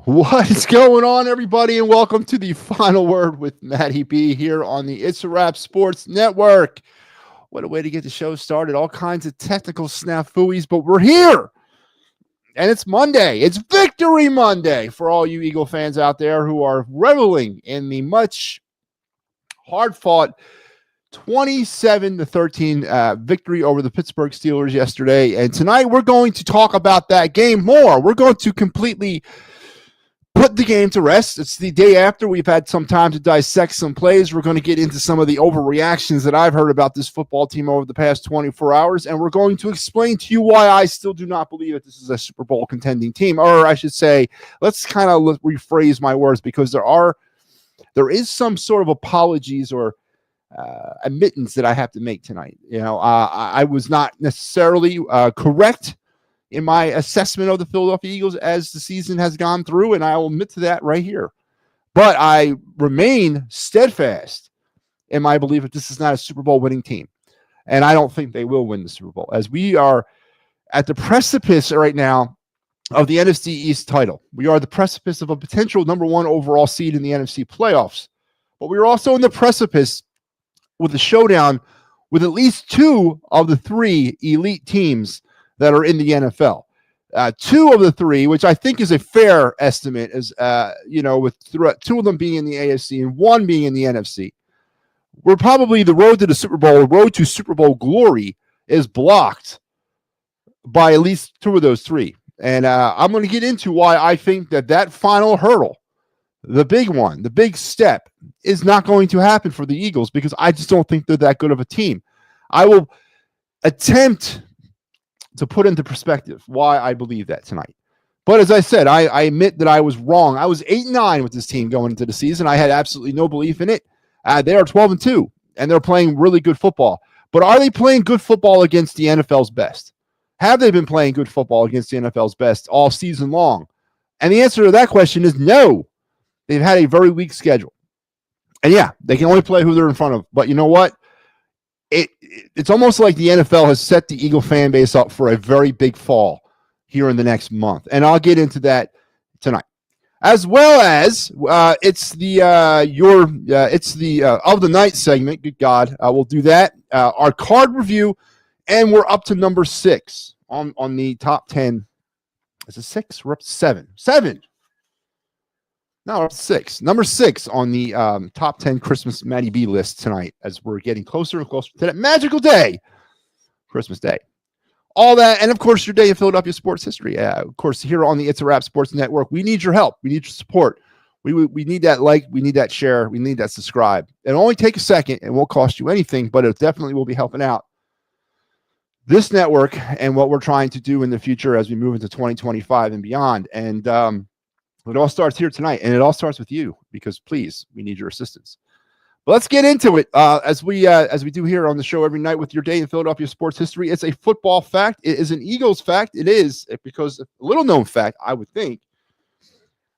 What is going on, everybody, and welcome to the final word with MattyB here on the It's a Wrap Sports Network. What a way to get the show started. All kinds of technical snafus, but we're here. And it's Monday. It's Victory Monday for all you Eagle fans out there who are reveling in the much hard-fought 27-13 victory over the Pittsburgh Steelers yesterday. And tonight we're going to talk about that game more. We're going to completely put the game to rest. It's the day after. We've had some time to dissect some plays. We're going to get into some of the overreactions that I've heard about this football team over the past 24 hours, and we're going to explain to you why I still do not believe that this is a Super Bowl contending team. Or I should say, let's kind of rephrase my words, because there is some sort of apologies or admittance that I have to make tonight. I was not necessarily correct in my assessment of the Philadelphia Eagles as the season has gone through, and I will admit to that right here. But I remain steadfast in my belief that this is not a Super Bowl winning team, and I don't think they will win the Super Bowl, as we are at the precipice right now of the NFC East title. We are the precipice of a potential number one overall seed in the NFC playoffs, but we are also in the precipice with a showdown with at least two of the three elite teams that are in the NFL. Two of the three, which I think is a fair estimate, is with two of them being in the AFC and one being in the NFC. We're probably the road to the Super Bowl, road to Super Bowl glory is blocked by at least two of those three. And I'm going to get into why I think that final hurdle, the big one, the big step, is not going to happen for the Eagles, because I just don't think they're that good of a team. I will attempt to put into perspective why I believe that tonight. But as I said, I admit that I was wrong. I was 8-9 with this team going into the season. I had absolutely no belief in it. They are 12-2, and they're playing really good football. But are they playing good football against the NFL's best? Have they been playing good football against the NFL's best all season long? And the answer to that question is no. They've had a very weak schedule. And yeah, they can only play who they're in front of. But you know what? It's almost like the NFL has set the Eagle fan base up for a very big fall here in the next month. And I'll get into that tonight. As well as it's the of the night segment. Good God. We'll do that. Our card review. And we're up to number 6 on the top 10. Is it 6? We're up to 7. 7. No, we're up to 6. Number 6 on the top 10 Christmas MattyB list tonight, as we're getting closer and closer to that magical day, Christmas Day. All that, and of course, your day of Philadelphia sports history. Of course, here on the It's a Wrap Sports Network, we need your help. We need your support. We need that like. We need that share. We need that subscribe. It'll only take a second. It won't cost you anything, but it definitely will be helping out this network and what we're trying to do in the future as we move into 2025 and beyond. And it all starts here tonight, and it all starts with you, because please, we need your assistance. But let's get into it as we do here on the show every night with your day in Philadelphia sports history. It's a football fact. It is an Eagles fact. It is, because a little known fact, I would think.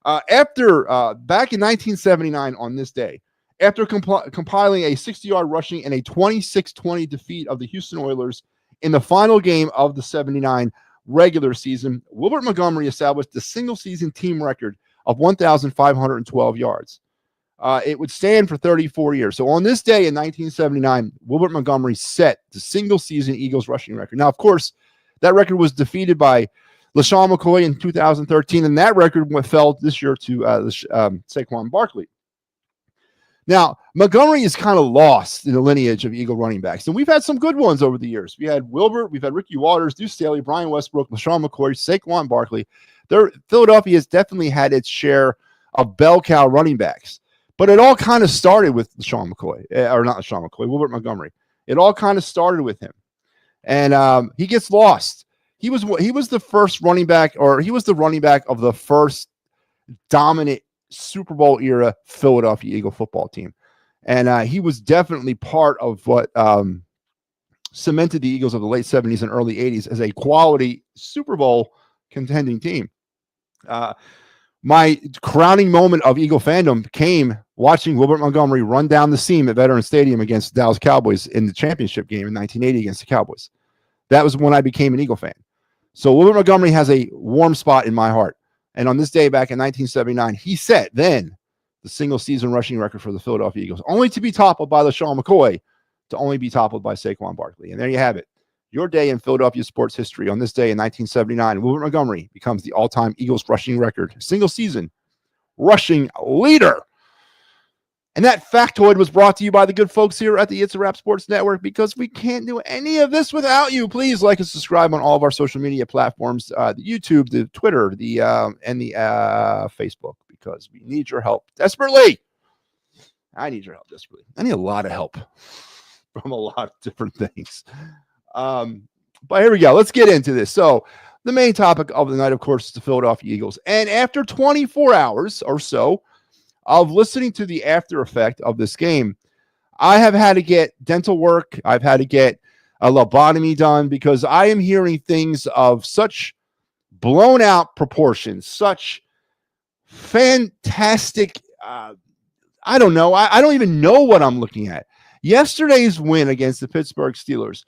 After back in 1979 on this day, after compiling a 60-yard rushing and a 26-20 defeat of the Houston Oilers in the final game of the 79 regular season, Wilbert Montgomery established the single-season team record of 1,512 yards. It would stand for 34 years. So on this day in 1979, Wilbert Montgomery set the single-season Eagles rushing record. Now, of course, that record was defeated by LaShawn McCoy in 2013, and that record fell this year to Saquon Barkley. Now, Montgomery is kind of lost in the lineage of Eagle running backs, and we've had some good ones over the years. We had Wilbert, we've had Ricky Waters, Deuce Staley, Brian Westbrook, LaShawn McCoy, Saquon Barkley. Philadelphia has definitely had its share of bell cow running backs, but it all kind of started with LaShawn McCoy, or not LaShawn McCoy, Wilbert Montgomery. It all kind of started with him, and he gets lost. He was the first running back, or he was the running back of the first dominant Super Bowl era Philadelphia Eagle football team. And he was definitely part of what cemented the Eagles of the late 70s and early 80s as a quality Super Bowl contending team. My crowning moment of Eagle fandom came watching Wilbert Montgomery run down the seam at Veterans Stadium against the Dallas Cowboys in the championship game in 1980 against the Cowboys. That was when I became an Eagle fan. So Wilbert Montgomery has a warm spot in my heart. And on this day back in 1979, he set then the single season rushing record for the Philadelphia Eagles, only to be toppled by LaShawn McCoy, to only be toppled by Saquon Barkley. And there you have it. Your day in Philadelphia sports history. On this day in 1979, Wilbert Montgomery becomes the all-time Eagles rushing record, single season rushing leader. And that factoid was brought to you by the good folks here at the It's a Wrap Sports Network, because we can't do any of this without you. Please like and subscribe on all of our social media platforms, the YouTube, the Twitter, and the Facebook, because we need your help desperately. I need your help desperately. I need a lot of help from a lot of different things. But here we go. Let's get into this. So the main topic of the night, of course, is the Philadelphia Eagles. And after 24 hours or so of listening to the after effect of this game, I have had to get dental work. I've had to get a lobotomy done, because I am hearing things of such blown out proportions, such fantastic, I don't know. I don't even know what I'm looking at. Yesterday's win against the Pittsburgh Steelers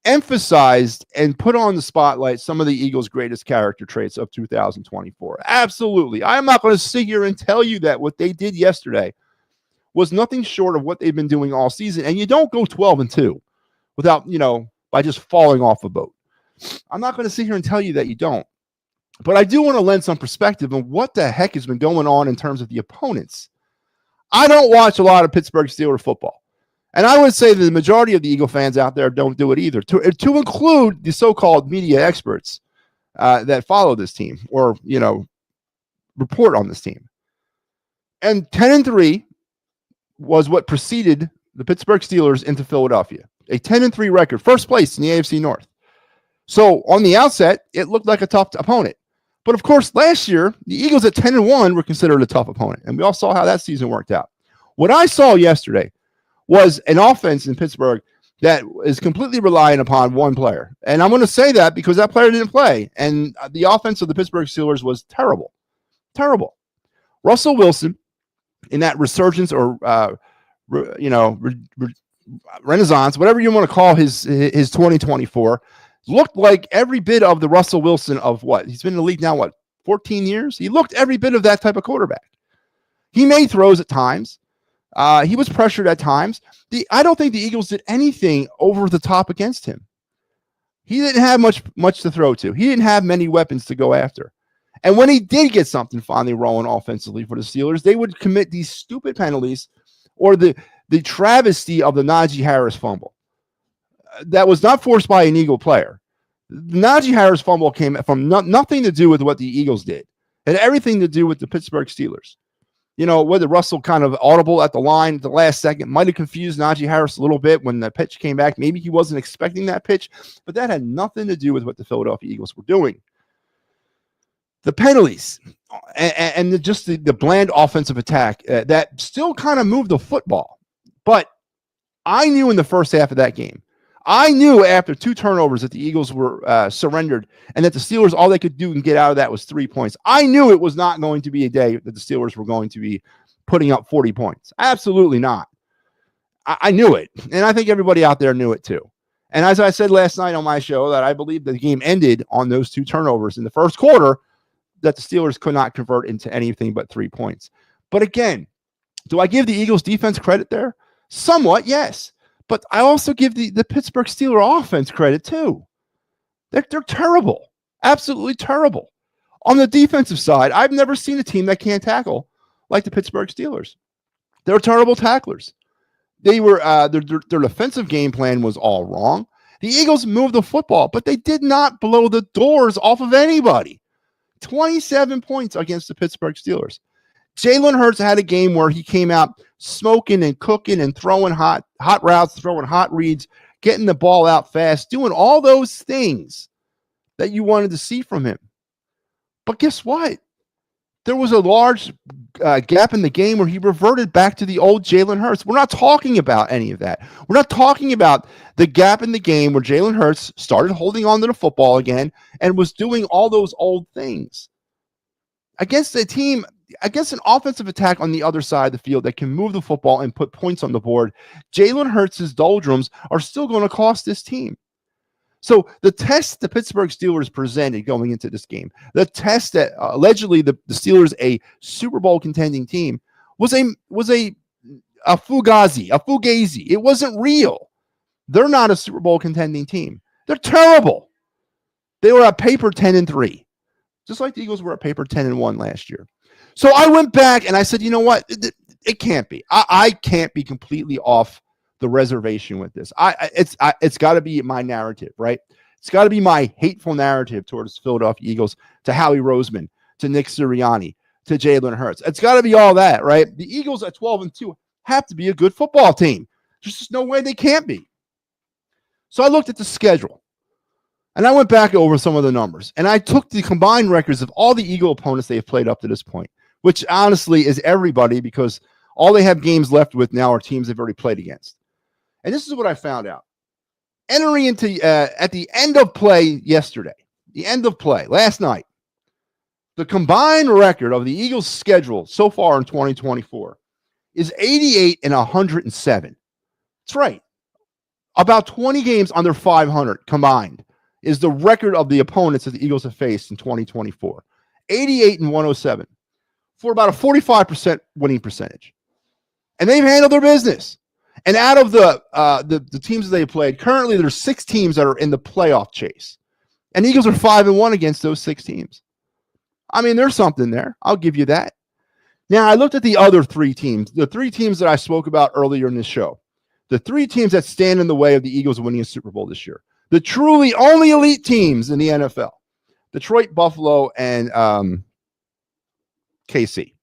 emphasized and put on the spotlight some of the Eagles' greatest character traits of 2024. Absolutely. I'm not going to sit here and tell you that what they did yesterday was nothing short of what they've been doing all season. And you don't go 12-2 without, by just falling off a boat. I'm not going to sit here and tell you that you don't. But I do want to lend some perspective on what the heck has been going on in terms of the opponents. I don't watch a lot of Pittsburgh Steelers football. And I would say that the majority of the Eagle fans out there don't do it either, to include the so-called media experts that follow this team or, report on this team. And 10-3 was what preceded the Pittsburgh Steelers into Philadelphia. A 10-3 record, first place in the AFC North. So on the outset, it looked like a tough opponent. But of course, last year, the Eagles at 10-1 were considered a tough opponent. And we all saw how that season worked out. What I saw yesterday was an offense in Pittsburgh that is completely relying upon one player. And I'm going to say that because that player didn't play. And the offense of the Pittsburgh Steelers was terrible. Terrible. Russell Wilson, in that resurgence or, renaissance, whatever you want to call his 2024, looked like every bit of the Russell Wilson of what? He's been in the league now, 14 years? He looked every bit of that type of quarterback. He made throws at times. He was pressured at times. I don't think the Eagles did anything over the top against him. He didn't have much to throw to. He didn't have many weapons to go after. And when he did get something finally rolling offensively for the Steelers, they would commit these stupid penalties or the travesty of the Najee Harris fumble. That was not forced by an Eagle player. The Najee Harris fumble came from nothing to do with what the Eagles did. It had everything to do with the Pittsburgh Steelers. Whether Russell kind of audible at the line at the last second might have confused Najee Harris a little bit when the pitch came back. Maybe he wasn't expecting that pitch, but that had nothing to do with what the Philadelphia Eagles were doing. The penalties and the bland offensive attack that still kind of moved the football. But I knew in the first half of that game, I knew after 2 turnovers that the Eagles were surrendered and that the Steelers, all they could do and get out of that was 3 points. I knew it was not going to be a day that the Steelers were going to be putting up 40 points. Absolutely not. I knew it. And I think everybody out there knew it too. And as I said last night on my show, that I believe the game ended on those 2 turnovers in the first quarter, that the Steelers could not convert into anything but 3 points. But again, do I give the Eagles defense credit there? Somewhat, yes. But I also give the Pittsburgh Steelers offense credit too. They're terrible. Absolutely terrible. On the defensive side, I've never seen a team that can't tackle like the Pittsburgh Steelers. They're terrible tacklers. They were their defensive game plan was all wrong. The Eagles moved the football, but they did not blow the doors off of anybody. 27 points against the Pittsburgh Steelers. Jalen Hurts had a game where he came out smoking and cooking and throwing hot routes, throwing hot reads, getting the ball out fast, doing all those things that you wanted to see from him. But guess what? There was a large gap in the game where he reverted back to the old Jalen Hurts. We're not talking about any of that. We're not talking about the gap in the game where Jalen Hurts started holding on to the football again and was doing all those old things. Against a team, against an offensive attack on the other side of the field that can move the football and put points on the board, Jalen Hurts' doldrums are still going to cost this team. So the test the Pittsburgh Steelers presented going into this game, the test that allegedly the Steelers, a Super Bowl contending team, was a fugazi. It wasn't real. They're not a Super Bowl contending team. They're terrible. They were a paper 10-3, just like the Eagles were a paper 10-1 last year. So I went back and I said, you know what? It can't be. I can't be completely off the reservation with this. It's got to be my narrative, right? It's got to be my hateful narrative towards the Philadelphia Eagles, to Howie Roseman, to Nick Sirianni, to Jalen Hurts. It's got to be all that, right? The Eagles at 12-2 have to be a good football team. There's just no way they can't be. So I looked at the schedule, and I went back over some of the numbers, and I took the combined records of all the Eagle opponents they've played up to this point, which honestly is everybody, because all they have games left with now are teams they've already played against. And this is what I found out. Entering into at the end of play yesterday, last night, the combined record of the Eagles' schedule so far in 2024 is 88-107. That's right. About 20 games under 500 combined is the record of the opponents that the Eagles have faced in 2024. 88-107 for about a 45% winning percentage. And they've handled their business. And out of the teams that they played, currently there's 6 teams that are in the playoff chase. And the Eagles are 5-1 against those 6 teams. I mean, there's something there. I'll give you that. Now, I looked at the other 3 teams, the 3 teams that I spoke about earlier in this show, the 3 teams that stand in the way of the Eagles winning a Super Bowl this year, the truly only elite teams in the NFL, Detroit, Buffalo, and KC.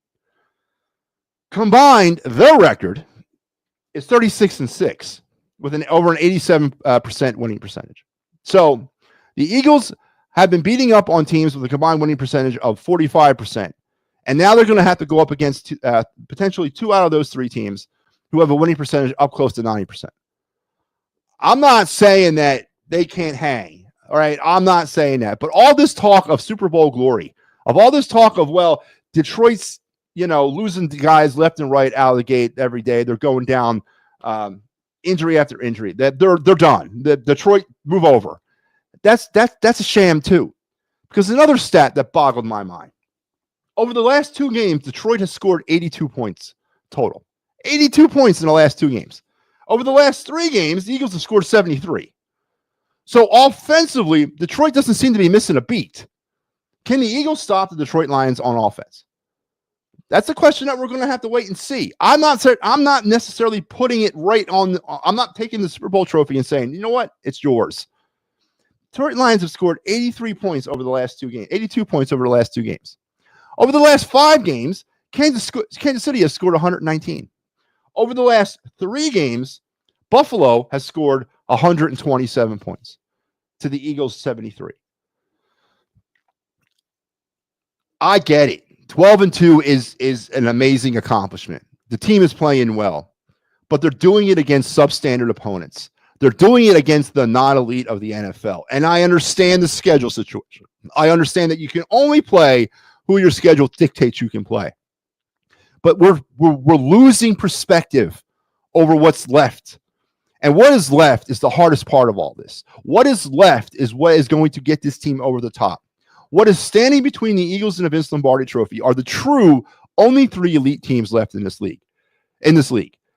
Combined, their record is 36-6 with over an 87% winning percentage. So the Eagles have been beating up on teams with a combined winning percentage of 45%. And now they're going to have to go up against potentially 2 out of those 3 teams who have a winning percentage up close to 90%. I'm not saying that they can't hang. All right. I'm not saying that. But all this talk of Super Bowl glory, of all this talk of, well, Detroit's, losing guys left and right out of the gate every day. They're going down injury after injury. That they're done. The Detroit move over. That's a sham too. Because another stat that boggled my mind. Over the last 2 games, Detroit has scored 82 points total. 82 points in the last 2 games. Over the last 3 games, the Eagles have scored 73. So offensively, Detroit doesn't seem to be missing a beat. Can the Eagles stop the Detroit Lions on offense? That's a question that we're going to have to wait and see. I'm not necessarily putting it right on. I'm not taking the Super Bowl trophy and saying, you know what, it's yours. Detroit Lions have scored 83 points over the last 2 games. 82 points over the last 2 games. Over the last 5 games, Kansas City has scored 119. Over the last 3 games, Buffalo has scored 127 points to the Eagles' 73. I get it. 12-2 is an amazing accomplishment. The team is playing well, but they're doing it against substandard opponents. They're doing it against the non-elite of the NFL. And I understand the schedule situation. I understand that you can only play who your schedule dictates you can play. But we're losing perspective over what's left. And what is left is the hardest part of all this. What is left is what is going to get this team over the top. What is standing between the Eagles and the Vince Lombardi Trophy are the true only 3 elite teams left in this league.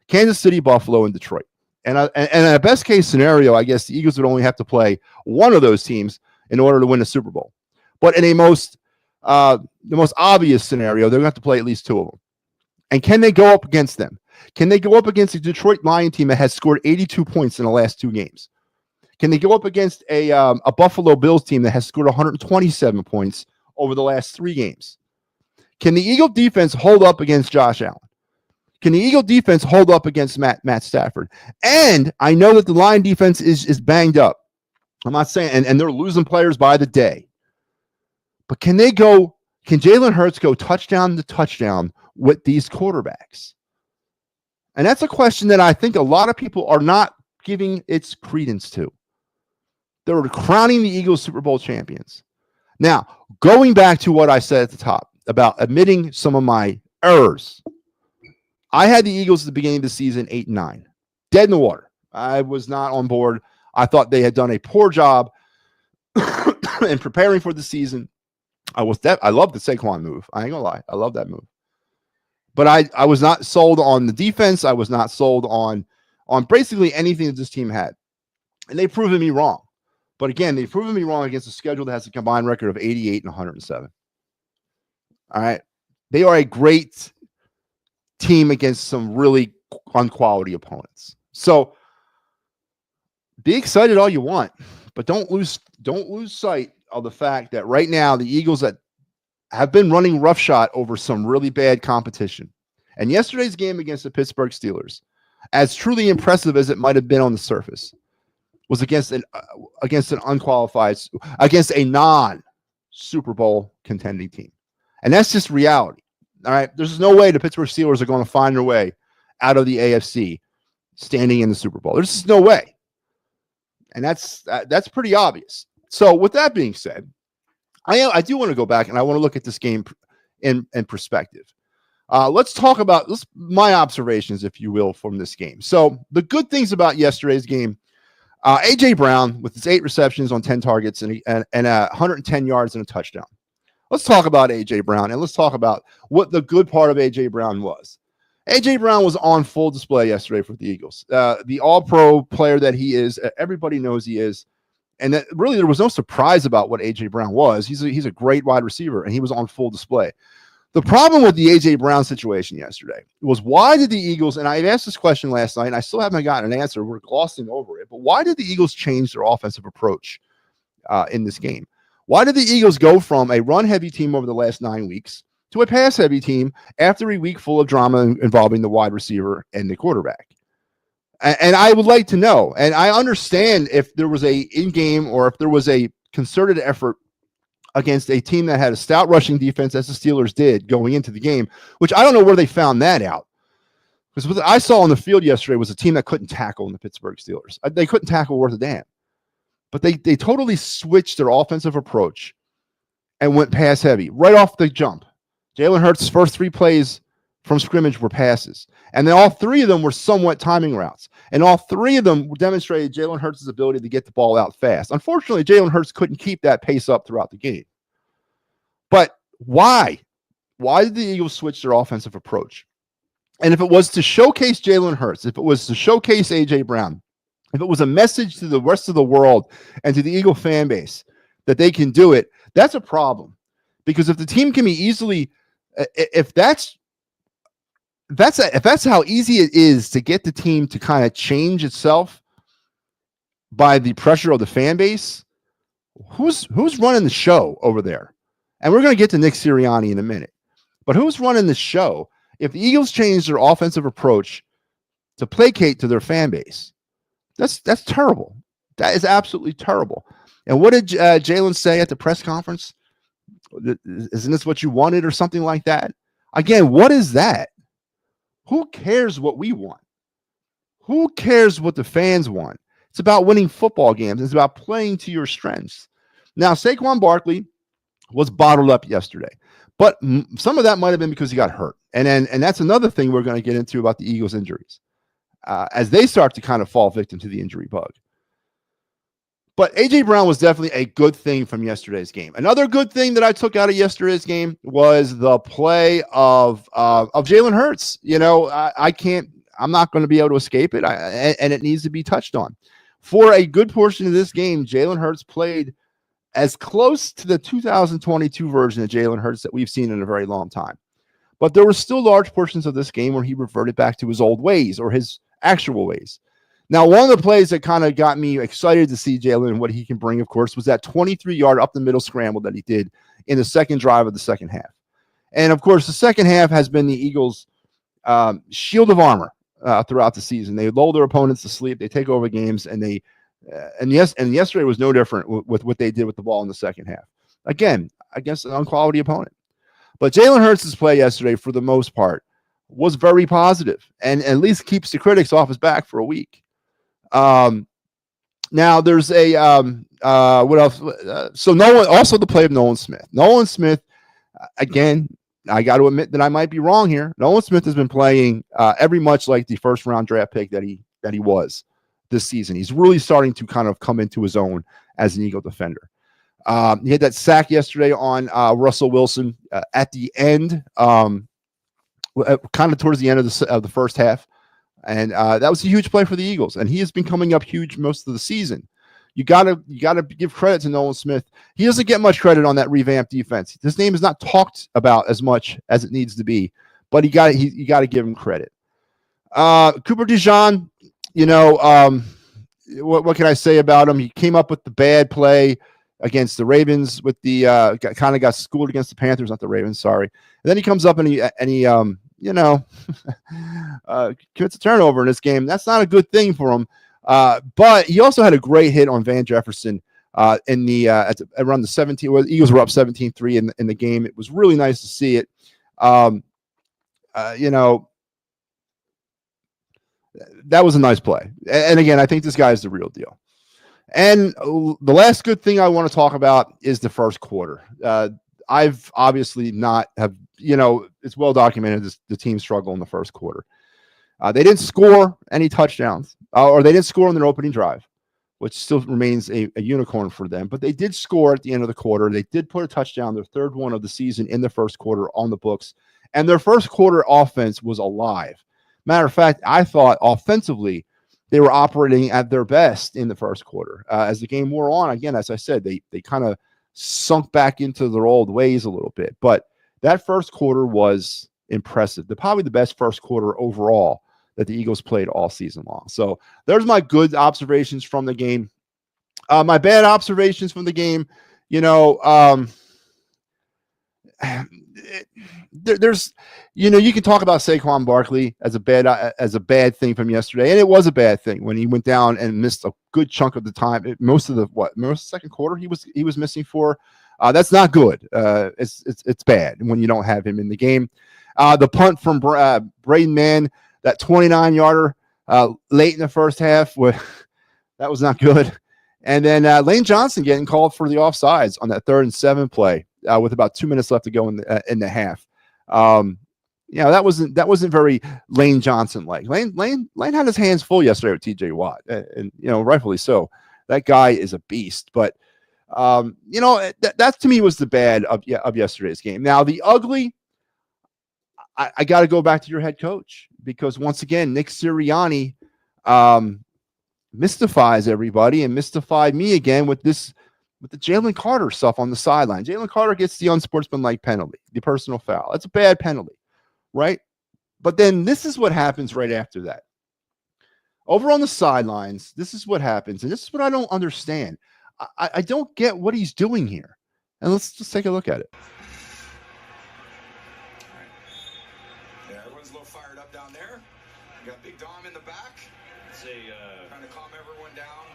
Kansas City, Buffalo, and Detroit. And in a best case scenario, I guess the Eagles would only have to play one of those teams in order to win the Super Bowl. But in the most obvious scenario, they're going to have to play at least 2 of them. And can they go up against them? Can they go up against a Detroit Lion team that has scored 82 points in the last 2 games? Can they go up against a Buffalo Bills team that has scored 127 points over the last 3 games? Can the Eagle defense hold up against Josh Allen? Can the Eagle defense hold up against Matt Stafford? And I know that the Lion defense is banged up. I'm not saying, and they're losing players by the day. But can Jalen Hurts go touchdown to touchdown with these quarterbacks? And that's a question that I think a lot of people are not giving its credence to. They're crowning the Eagles Super Bowl champions. Now, going back to what I said at the top about admitting some of my errors, I had the Eagles at the beginning of the season 8-9, dead in the water. I was not on board. I thought they had done a poor job in preparing for the season. I love the Saquon move. I ain't gonna lie. I love that move. But I was not sold on the defense. I was not sold on basically anything that this team had. And they've proven me wrong. But again, they've proven me wrong against a schedule that has a combined record of 88 and 107. All right. They are a great team against some really unquality opponents. So be excited all you want, but don't lose sight of the fact that right now the Eagles that have been running roughshod over some really bad competition. And yesterday's game against the Pittsburgh Steelers, as truly impressive as it might have been on the surface, was against a non-Super Bowl contending team. And that's just reality. All right. There's no way the Pittsburgh Steelers are going to find their way out of the AFC standing in the Super Bowl. There's just no way. And that's pretty obvious. So with that being said, I do want to go back and I want to look at this game in perspective. Let's talk about my observations, if you will, from this game. So the good things about yesterday's game, A.J. Brown with his 8 receptions on 10 targets and 110 yards and a touchdown. Let's talk about A.J. Brown, and let's talk about what the good part of A.J. Brown was. A.J. Brown was on full display yesterday for the Eagles. The all-pro player that he is, everybody knows he is, and that really there was no surprise about what A.J. Brown was. He's a great wide receiver, and he was on full display. The problem with the A.J. Brown situation yesterday was, why did the Eagles, and I asked this question last night, and I still haven't gotten an answer. We're glossing over it, but why did the Eagles change their offensive approach in this game? Why did the Eagles go from a run-heavy team over the last 9 weeks to a pass-heavy team after a week full of drama involving the wide receiver and the quarterback? And I would like to know, and I understand if there was a in-game or if there was a concerted effort against a team that had a stout rushing defense, as the Steelers did going into the game, which I don't know where they found that out. Because what I saw on the field yesterday was a team that couldn't tackle in the Pittsburgh Steelers. They couldn't tackle worth a damn. But they totally switched their offensive approach and went pass heavy right off the jump. Jalen Hurts' first 3 plays from scrimmage were passes. And then all 3 of them were somewhat timing routes. And all 3 of them demonstrated Jalen Hurts' ability to get the ball out fast. Unfortunately, Jalen Hurts couldn't keep that pace up throughout the game. But why? Why did the Eagles switch their offensive approach? And if it was to showcase Jalen Hurts, if it was to showcase A.J. Brown, if it was a message to the rest of the world and to the Eagle fan base that they can do it, that's a problem. Because if the team can be easily, if that's how easy it is to get the team to kind of change itself by the pressure of the fan base, who's running the show over there? And we're going to get to Nick Sirianni in a minute. But who's running the show if the Eagles change their offensive approach to placate to their fan base? That's terrible. That is absolutely terrible. And what did Jalen say at the press conference? Isn't this what you wanted or something like that? Again, what is that? Who cares what we want? Who cares what the fans want? It's about winning football games. It's about playing to your strengths. Now, Saquon Barkley was bottled up yesterday, but some of that might have been because he got hurt. And that's another thing we're going to get into about the Eagles' injuries as they start to kind of fall victim to the injury bug. But A.J. Brown was definitely a good thing from yesterday's game. Another good thing that I took out of yesterday's game was the play of Jalen Hurts. You know, I'm not going to be able to escape it, and it needs to be touched on. For a good portion of this game, Jalen Hurts played as close to the 2022 version of Jalen Hurts that we've seen in a very long time. But there were still large portions of this game where he reverted back to his old ways or his actual ways. Now, one of the plays that kind of got me excited to see Jalen and what he can bring, of course, was that 23-yard up the middle scramble that he did in the second drive of the second half. And, of course, the second half has been the Eagles' shield of armor throughout the season. They lull their opponents to sleep. They take over games, and yesterday was no different with what they did with the ball in the second half. Again, against an unquality opponent. But Jalen Hurts' play yesterday, for the most part, was very positive and at least keeps the critics off his back for a week. Now there's a what else? So also the play of Nolan Smith. Nolan Smith, again, I got to admit that I might be wrong here. Nolan Smith has been playing every much like the first round draft pick that he was this season. He's really starting to kind of come into his own as an Eagle defender. He had that sack yesterday on Russell Wilson at the end, kind of towards the end of the first half. And that was a huge play for the Eagles. And he has been coming up huge most of the season. You gotta give credit to Nolan Smith. He doesn't get much credit on that revamped defense. His name is not talked about as much as it needs to be, but you got to give him credit. Cooper DeJean, what can I say about him? He came up with the bad play against the Ravens with the kind of got schooled against the Panthers, not the Ravens, sorry. And then he comes up and he commits a turnover in this game. That's not a good thing for him. But he also had a great hit on Van Jefferson in the around the 17. Well, the Eagles were up 17-3 in the game. It was really nice to see it. That was a nice play. And again, I think this guy is the real deal. And the last good thing I want to talk about is the first quarter. I've obviously not have, it's well documented the team struggle in the first quarter. They didn't score any touchdowns, or they didn't score on their opening drive, which still remains a unicorn for them. But they did score at the end of the quarter. They did put a touchdown, their third one of the season in the first quarter on the books. And their first quarter offense was alive. Matter of fact, I thought offensively they were operating at their best in the first quarter. As the game wore on, again, as I said, they kind of sunk back into their old ways a little bit. But that first quarter was impressive. Probably the best first quarter overall that the Eagles played all season long. So there's my good observations from the game. My bad observations from the game, there's, you can talk about Saquon Barkley as a bad thing from yesterday, and it was a bad thing when he went down and missed a good chunk of the time. Most of the second quarter he was missing for. That's not good. It's bad when you don't have him in the game. The punt from Braden Mann, that 29-yarder late in the first half, that was not good. And then Lane Johnson getting called for the offsides on that 3rd and 7 play with about 2 minutes left to go in the half. That wasn't very Lane Johnson like. Lane had his hands full yesterday with TJ Watt, and rightfully so. That guy is a beast. But that to me was the bad of yesterday's game. Now the ugly, I got to go back to your head coach, because once again Nick Sirianni mystifies everybody and mystified me again with the Jalen Carter stuff on the sideline. Jalen Carter gets the unsportsmanlike penalty, the personal foul. That's a bad penalty, right? But then this is what happens right after that. Over on the sidelines, this is what happens, and this is what I don't understand. I don't get what he's doing here. And let's just take a look at it. Yeah, everyone's a little fired up down there. You got Big Dom in the back. Trying to calm everyone down.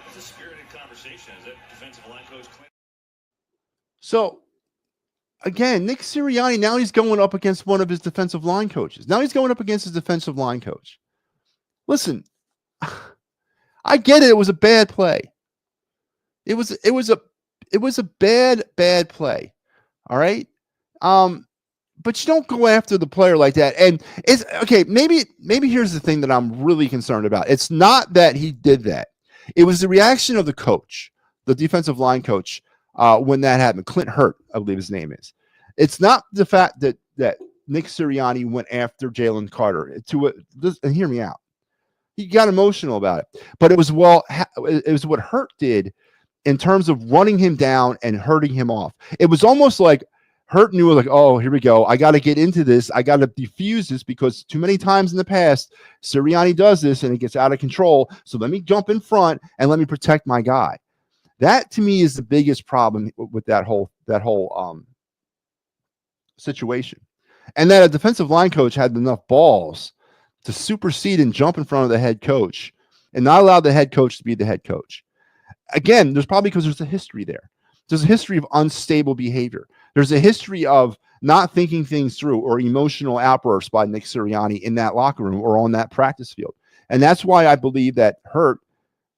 It's a spirited conversation. Is it defensive line coach Clint? So, again, Nick Sirianni, now he's going up against one of his defensive line coaches. Now he's going up against his defensive line coach. Listen, I get it. It was a bad play. It was a bad play. All right. But you don't go after the player like that. And it's okay. Maybe here's the thing that I'm really concerned about. It's not that he did that. It was the reaction of the coach, the defensive line coach, when that happened. Clint Hurt, I believe his name is. It's not the fact that Nick Sirianni went after Jalen Carter. And hear me out. He got emotional about it. But it was what Hurt did in terms of running him down and hurting him off. It was almost like Hurt knew, like, oh, here we go. I got to get into this. I got to defuse this, because too many times in the past, Sirianni does this and it gets out of control. So let me jump in front and let me protect my guy. That to me is the biggest problem with that whole situation. And that a defensive line coach had enough balls to supersede and jump in front of the head coach and not allow the head coach to be the head coach. Again, there's probably because there's a history there. There's a history of unstable behavior. There's a history of not thinking things through, or emotional outbursts by Nick Sirianni in that locker room or on that practice field. And that's why I believe that Hurt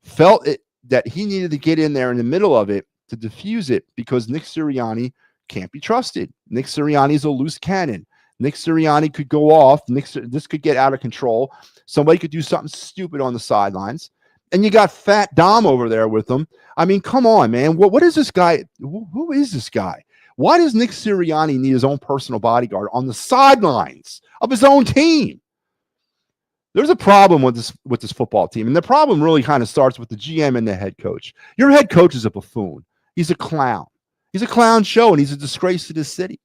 felt that he needed to get in there in the middle of it to diffuse it, because Nick Sirianni can't be trusted. Nick Sirianni is a loose cannon. Nick Sirianni could go off. This could get out of control. Somebody could do something stupid on the sidelines, And you got Fat Dom over there with them. I mean, come on, man. What is this guy? Who is this guy? Why does Nick Sirianni need his own personal bodyguard on the sidelines of his own team? There's a problem with this football team, and the problem really kind of starts with the GM and the head coach. Your head coach is a buffoon. He's a clown. He's a clown show, and he's a disgrace to this city.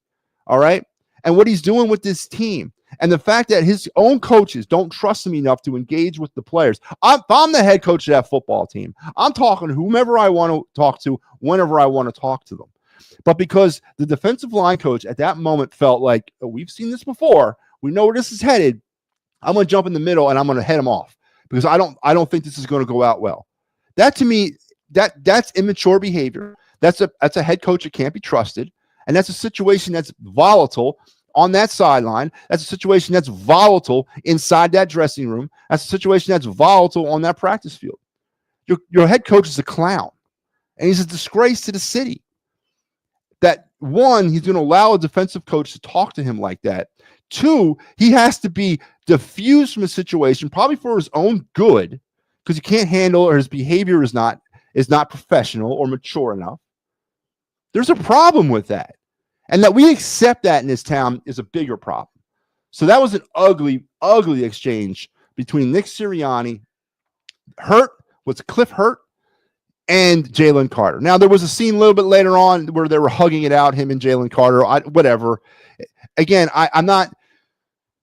All right? And what he's doing with this team, and the fact that his own coaches don't trust him enough to engage with the players. If I'm the head coach of that football team, I'm talking to whomever I want to talk to, whenever I want to talk to them. But because the defensive line coach at that moment felt like, oh, we've seen this before, we know where this is headed, I'm going to jump in the middle and I'm going to head him off because I don't think this is going to go out well. That to me, that's immature behavior. That's a head coach that can't be trusted, and that's a situation that's volatile on that sideline. That's a situation that's volatile inside that dressing room. That's a situation that's volatile on that practice field. Your head coach is a clown, and he's a disgrace to the city. That one, he's going to allow a defensive coach to talk to him like that. Two, he has to be diffused from a situation, probably for his own good, because he can't handle or his behavior is not professional or mature enough. There's a problem with that. And that we accept that in this town is a bigger problem. So that was an ugly, ugly exchange between Nick Sirianni, Cliff Hurt, and Jalen Carter. Now, there was a scene a little bit later on where they were hugging it out, him and Jalen Carter, whatever. Again, I'm not,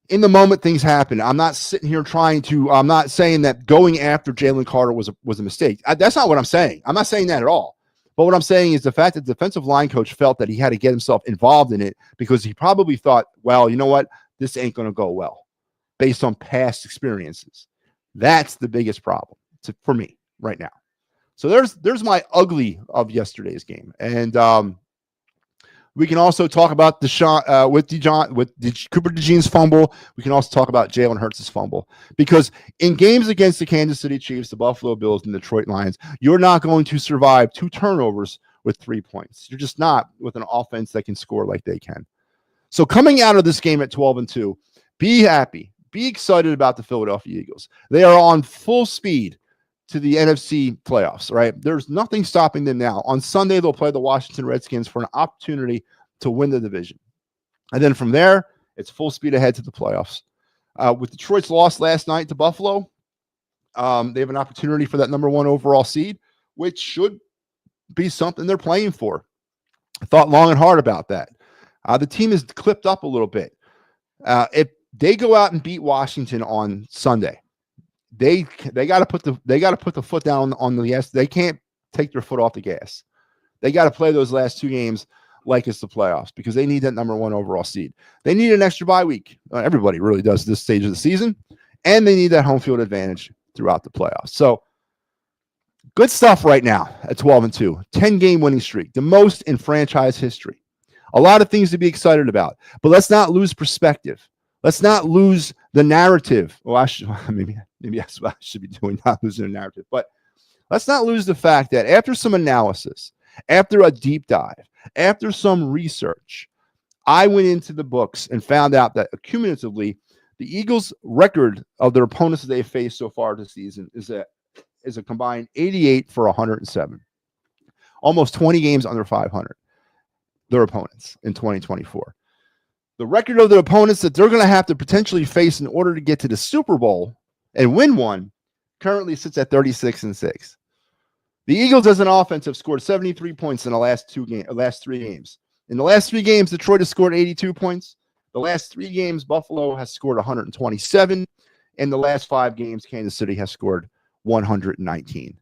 in the moment things happen. I'm not sitting here I'm not saying that going after Jalen Carter was a mistake. That's not what I'm saying. I'm not saying that at all. But what I'm saying is the fact that the defensive line coach felt that he had to get himself involved in it because he probably thought, well, you know what? This ain't going to go well based on past experiences. That's the biggest problem for me right now. So there's my ugly of yesterday's game. And we can also talk about with Cooper DeJean's fumble. We can also talk about Jalen Hurts' fumble, because in games against the Kansas City Chiefs, the Buffalo Bills, and the Detroit Lions, you're not going to survive 2 turnovers with 3 points. You're just not with an offense that can score like they can. So coming out of this game at 12-2, be happy, be excited about the Philadelphia Eagles. They are on full speed to the NFC playoffs, right? There's nothing stopping them now. On Sunday, they'll play the Washington Redskins for an opportunity to win the division. And then from there, it's full speed ahead to the playoffs. With Detroit's loss last night to Buffalo, they have an opportunity for that number 1 overall seed, which should be something they're playing for. I thought long and hard about that. The team is clipped up a little bit. If they go out and beat Washington on Sunday, they got to put the foot down on the gas. They can't take their foot off the gas. They got to play those last 2 games like it's the playoffs, because they need that number 1 overall seed. They need an extra bye week. Everybody really does at this stage of the season, and they need that home field advantage throughout the playoffs. So good stuff right now at 12-2, 10-game winning streak, the most in franchise history. A lot of things to be excited about, but let's not lose perspective. Let's not lose the narrative. Well, maybe that's what I should be doing, not losing the narrative. But let's not lose the fact that after some analysis, after a deep dive, after some research, I went into the books and found out that cumulatively, the Eagles' record of their opponents that they've faced so far this season is a combined 88 for 107. Almost 20 games under 500, their opponents in 2024. The record of the opponents that they're going to have to potentially face in order to get to the Super Bowl and win one currently sits at 36-6. The Eagles as an offense have scored 73 points in the last 3 games. In the last 3 games, Detroit has scored 82 points. The last 3 games, Buffalo has scored 127. In the last 5 games, Kansas City has scored 119.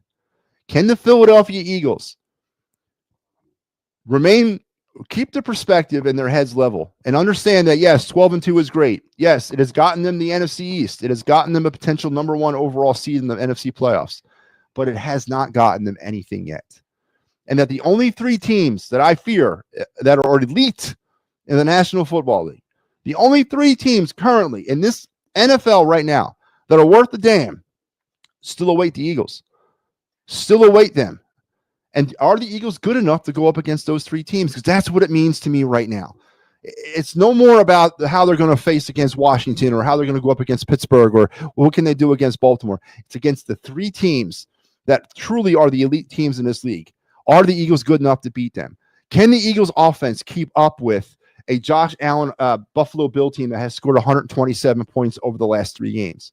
Can the Philadelphia Eagles keep the perspective in their heads level and understand that, yes, 12-2 is great. Yes, it has gotten them the NFC East. It has gotten them a potential number 1 overall seed in the NFC playoffs, but it has not gotten them anything yet. And that the only 3 teams that I fear that are elite in the National Football League, the only 3 teams currently in this NFL right now that are worth a damn, still await the Eagles. Still await them. And are the Eagles good enough to go up against those 3 teams? Because that's what it means to me right now. It's no more about how they're going to face against Washington or how they're going to go up against Pittsburgh or what can they do against Baltimore. It's against the 3 teams that truly are the elite teams in this league. Are the Eagles good enough to beat them? Can the Eagles offense keep up with a Josh Allen Buffalo Bill team that has scored 127 points over the last 3 games?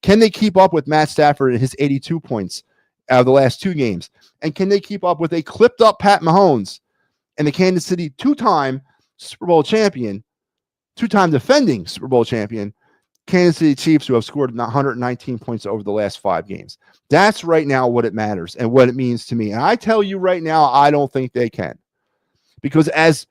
Can they keep up with Matt Stafford and his 82 points out of the last 2 games? And can they keep up with a clipped up Pat Mahomes and the Kansas City 2-time Super Bowl champion, 2-time defending Super Bowl champion, Kansas City Chiefs, who have scored 119 points over the last 5 games? That's right now what it matters and what it means to me. And I tell you right now, I don't think they can. Because as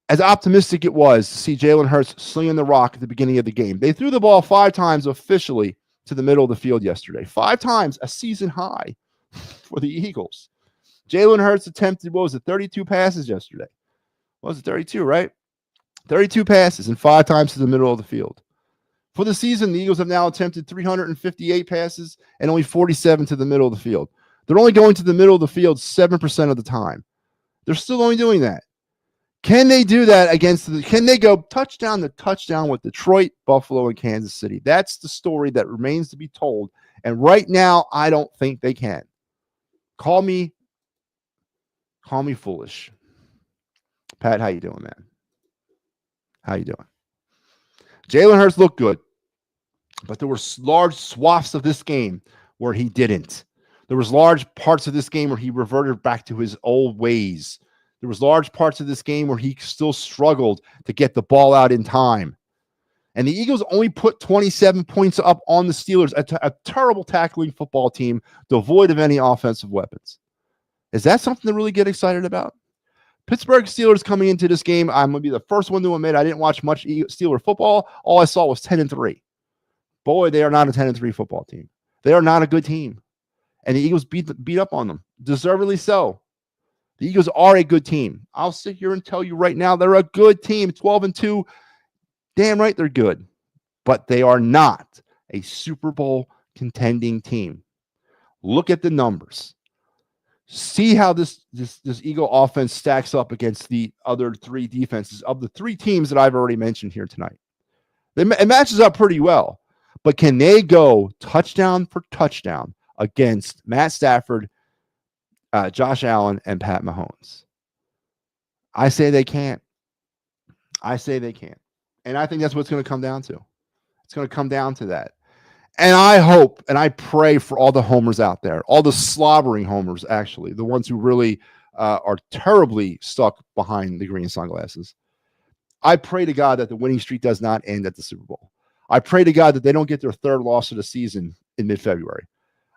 optimistic it was to see Jalen Hurts slinging the rock at the beginning of the game, they threw the ball 5 times officially to the middle of the field yesterday. 5 times, a season high for the Eagles. Jalen Hurts attempted, 32 passes yesterday? What was it, 32, right? 32 passes and 5 times to the middle of the field. For the season, the Eagles have now attempted 358 passes and only 47 to the middle of the field. They're only going to the middle of the field 7% of the time. They're still only doing that. Can they do that can they go touchdown to touchdown with Detroit, Buffalo, and Kansas City? That's the story that remains to be told. And right now, I don't think they can. Call me foolish. Pat, how you doing, man? How you doing? Jalen Hurts looked good, but there were large swaths of this game where he didn't. There was large parts of this game where he reverted back to his old ways. There was large parts of this game where he still struggled to get the ball out in time. And the Eagles only put 27 points up on the Steelers, a terrible tackling football team, devoid of any offensive weapons. Is that something to really get excited about? Pittsburgh Steelers coming into this game, I'm going to be the first one to admit I didn't watch much Steeler football. All I saw was 10-3. Boy, they are not a 10-3 football team. They are not a good team. And the Eagles beat up on them, deservedly so. The Eagles are a good team. I'll sit here and tell you right now, they're a good team, 12-2. Damn right they're good. But they are not a Super Bowl contending team. Look at the numbers. See how this Eagle offense stacks up against the other 3 defenses of the 3 teams that I've already mentioned here tonight. It matches up pretty well. But can they go touchdown for touchdown against Matt Stafford, Josh Allen, and Pat Mahomes? I say they can't. And I think that's what it's going to come down to. It's going to come down to that. And I hope and I pray for all the homers out there, all the slobbering homers, actually, the ones who really are terribly stuck behind the green sunglasses. I pray to God that the winning streak does not end at the Super Bowl. I pray to God that they don't get their 3rd loss of the season in mid-February.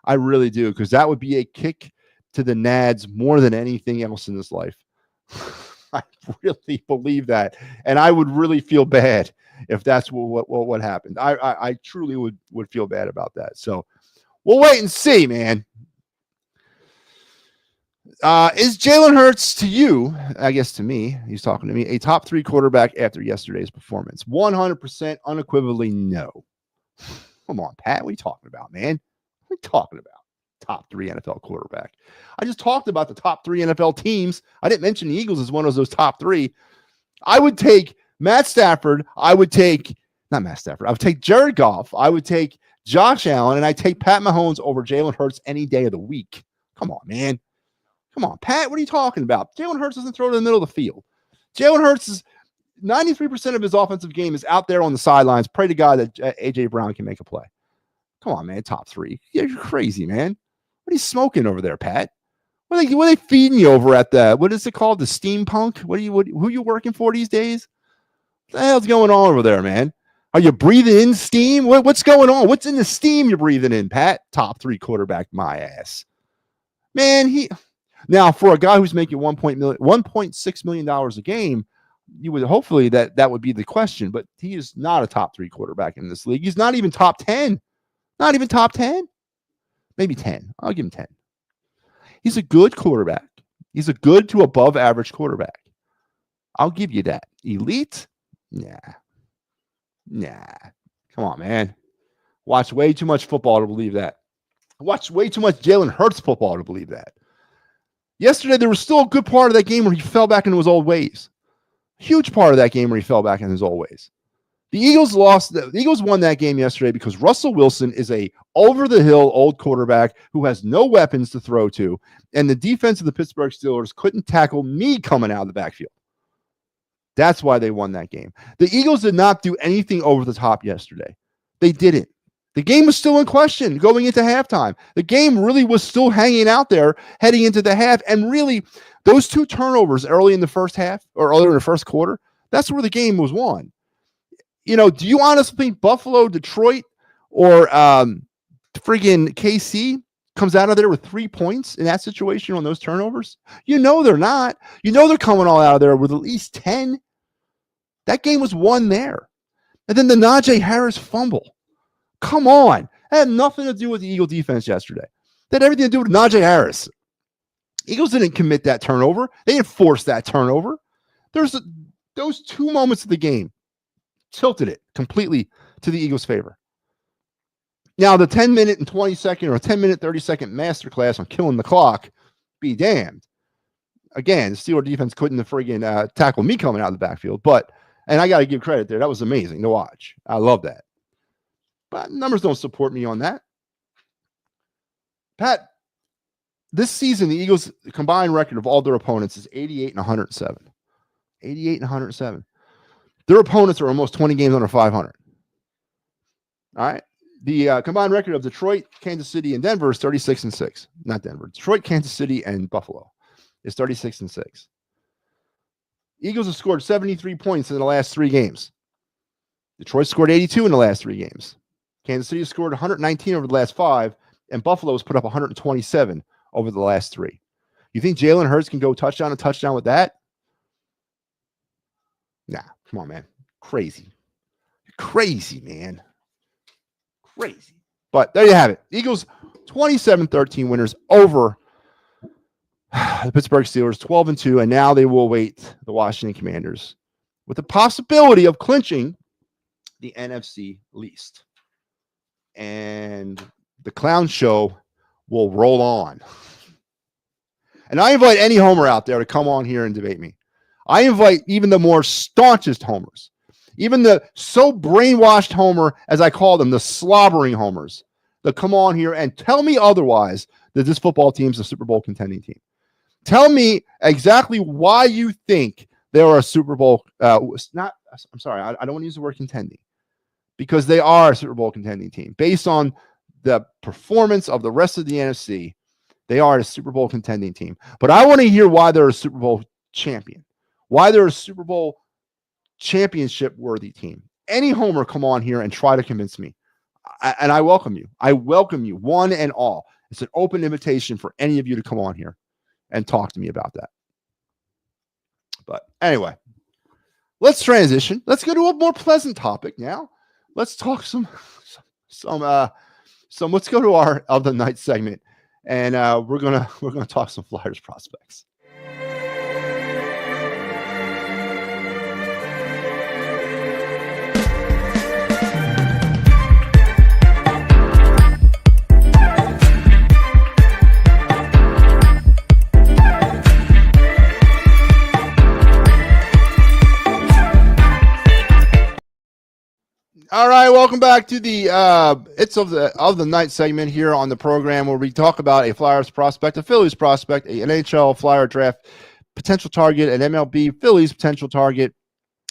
I really do, because that would be a kick to the nads more than anything else in this life. I really believe that. And I would really feel bad if that's what happened. I truly would feel bad about that. So we'll wait and see, man. Is Jalen Hurts to you, I guess to me, he's talking to me, a top 3 quarterback after yesterday's performance? 100% unequivocally no. Come on, Pat. What are you talking about, man? What are you talking about? Top 3 NFL quarterback. I just talked about the top 3 NFL teams. I didn't mention the Eagles as one of those top 3. I would take Matt Stafford. I would take Jared Goff. I would take Josh Allen, and I take Pat Mahomes over Jalen Hurts any day of the week. Come on, man. Come on, Pat. What are you talking about? Jalen Hurts doesn't throw to the middle of the field. Jalen Hurts is 93% of his offensive game is out there on the sidelines. Pray to God that A.J. Brown can make a play. Come on, man. Top 3. You're crazy, man. What are you smoking over there, Pat? What are they feeding you over at the, what is it called? The steampunk? Who are you working for these days? What the hell's going on over there, man? Are you breathing in steam? What's going on? What's in the steam you're breathing in, Pat? Top 3 quarterback, my ass. Man, now for a guy who's making $1.6 million a game, you would hopefully that would be the question, but he is not a top 3 quarterback in this league. He's not even top 10. Not even top 10. Maybe 10. I'll give him 10. He's a good quarterback. He's a good to above average quarterback. I'll give you that. Elite? Nah. Come on, man. Watch way too much football to believe that. Watch way too much Jalen Hurts football to believe that. Yesterday, there was still a good part of that game where he fell back into his old ways. Huge part of that game where he fell back in his old ways. The Eagles lost. The Eagles won that game yesterday because Russell Wilson is a over-the-hill old quarterback who has no weapons to throw to, and the defense of the Pittsburgh Steelers couldn't tackle me coming out of the backfield. That's why they won that game. The Eagles did not do anything over the top yesterday. They didn't. The game was still in question going into halftime. The game really was still hanging out there heading into the half, and really, those 2 turnovers early in the first half or earlier in the first quarter, that's where the game was won. You know, do you honestly think Buffalo, Detroit, or friggin' KC comes out of there with 3 points in that situation on those turnovers? You know they're not. You know they're coming all out of there with at least 10. That game was won there. And then the Najee Harris fumble. Come on. That had nothing to do with the Eagle defense yesterday. That had everything to do with Najee Harris. Eagles didn't commit that turnover. They didn't force that turnover. Those 2 moments of the game tilted it completely to the Eagles' favor. Now, the 10-minute and 20-second or 10-minute, 30-second masterclass on killing the clock, be damned. Again, the Steelers defense couldn't friggin' tackle me coming out of the backfield. And I got to give credit there. That was amazing to watch. I love that. But numbers don't support me on that. Pat, this season, the Eagles' combined record of all their opponents is 88-107. 88-107. Their opponents are almost 20 games under 500. All right. The combined record of Detroit, Kansas City, and Denver is 36-6. Not Denver. Detroit, Kansas City, and Buffalo is 36-6. Eagles have scored 73 points in the last 3 games. Detroit scored 82 in the last 3 games. Kansas City has scored 119 over the last 5, and Buffalo has put up 127 over the last 3. You think Jalen Hurts can go touchdown to touchdown with that? Nah, come on, man. Crazy. Crazy, man. Crazy. But there you have it. Eagles 27-13 winners over the Pittsburgh Steelers, 12-2, and now they will await the Washington Commanders with the possibility of clinching the NFC least. And the clown show will roll on. And I invite any homer out there to come on here and debate me. I invite even the more staunchest homers, even the so brainwashed homer, as I call them, the slobbering homers, that come on here and tell me otherwise that this football team is a Super Bowl contending team. Tell me exactly why you think they are a Super Bowl. I don't want to use the word contending, because they are a Super Bowl contending team. Based on the performance of the rest of the NFC, they are a Super Bowl contending team. But I want to hear why they're a Super Bowl champion, why they're a Super Bowl championship worthy team. Any homer, come on here and try to convince me. And I welcome you. I welcome you, one and all. It's an open invitation for any of you to come on here and talk to me about that. But anyway, let's transition. Let's go to a more pleasant topic now. Let's talk let's go to our of the night segment, and we're gonna talk some Flyers prospects. All right, welcome back to the it's of the night segment here on the program, where we talk about a Flyers prospect, a Phillies prospect, an NHL Flyer draft potential target, an MLB Phillies potential target,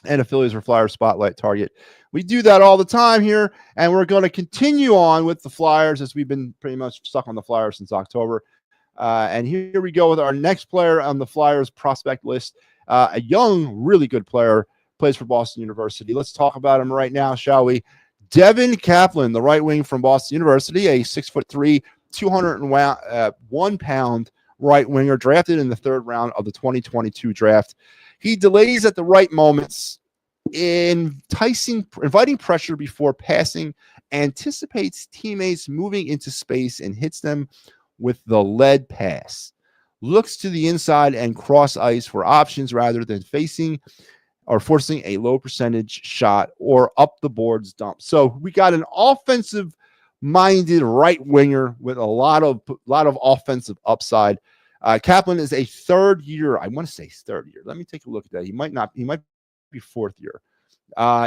and a Phillies or Flyers spotlight target. We do that all the time here, and we're going to continue on with the Flyers, as we've been pretty much stuck on the Flyers since October. And here we go with our next player on the Flyers prospect list, a young, really good player. Plays for Boston University. Let's talk about him right now, shall we? Devin Kaplan, the right wing from Boston University, a 6'3", 201 pound right winger, drafted in the 3rd round of the 2022 draft. He delays at the right moments, inviting pressure before passing, anticipates teammates moving into space and hits them with the lead pass. Looks to the inside and cross ice for options rather than facing or forcing a low percentage shot or up the boards dump. So we got an offensive minded right winger with a lot of offensive upside. Kaplan is a 3rd year. I want to say 3rd year. Let me take a look at that. He might be 4th year.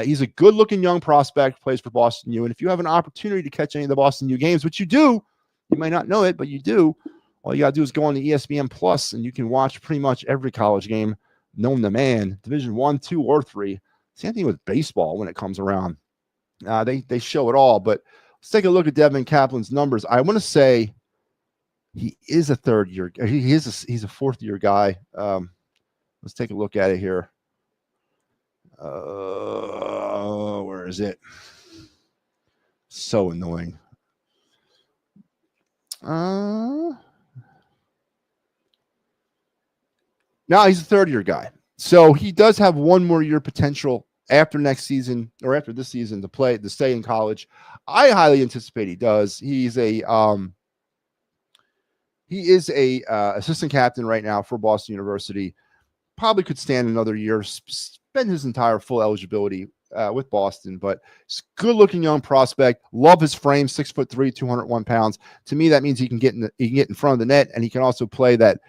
He's a good-looking young prospect, plays for Boston U. And if you have an opportunity to catch any of the Boston U games, which you do, you may not know it, but you do, all you got to do is go on the ESPN Plus, and you can watch pretty much every college game known to man, Division 1, 2, or 3. Same thing with baseball when it comes around. They show it all. But let's take a look at Devin Kaplan's numbers. I want to say he is a third-year. He's a fourth-year guy. Let's take a look at it here. Where is it? So annoying. No, he's a third-year guy. So he does have one more year potential after next season or after this season to stay in college. I highly anticipate he does. He is a assistant captain right now for Boston University. Probably could stand another year, spend his entire full eligibility with Boston, but he's a good-looking young prospect. Love his frame, 6'3", 201 pounds. To me, that means he can get in front of the net, and he can also play that